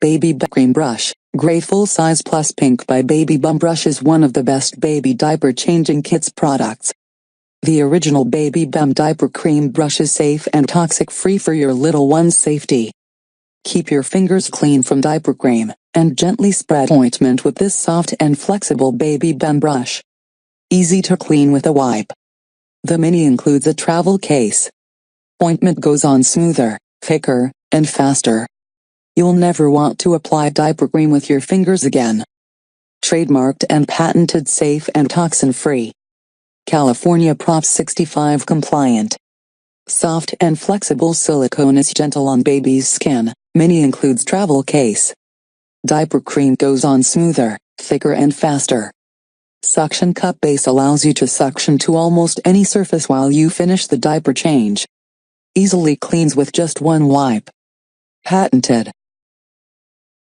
BabyBum Cream Brush, Gray Full Size Plus Pink by BabyBum Brush is one of the best baby diaper changing kits products. The original BabyBum diaper cream brush is safe and toxic-free for your little one's safety. Keep your fingers clean from diaper cream, and gently spread ointment with this soft and flexible BabyBum brush. Easy to clean with a wipe. The mini includes a travel case. Ointment goes on smoother, thicker, and faster. You'll never want to apply diaper cream with your fingers again. Trademarked and patented, safe and toxin-free. California Prop 65 compliant. Soft and flexible silicone is gentle on baby's skin. Mini includes travel case. Diaper cream goes on smoother, thicker and faster. Suction cup base allows you to suction to almost any surface while you finish the diaper change. Easily cleans with just one wipe. Patented.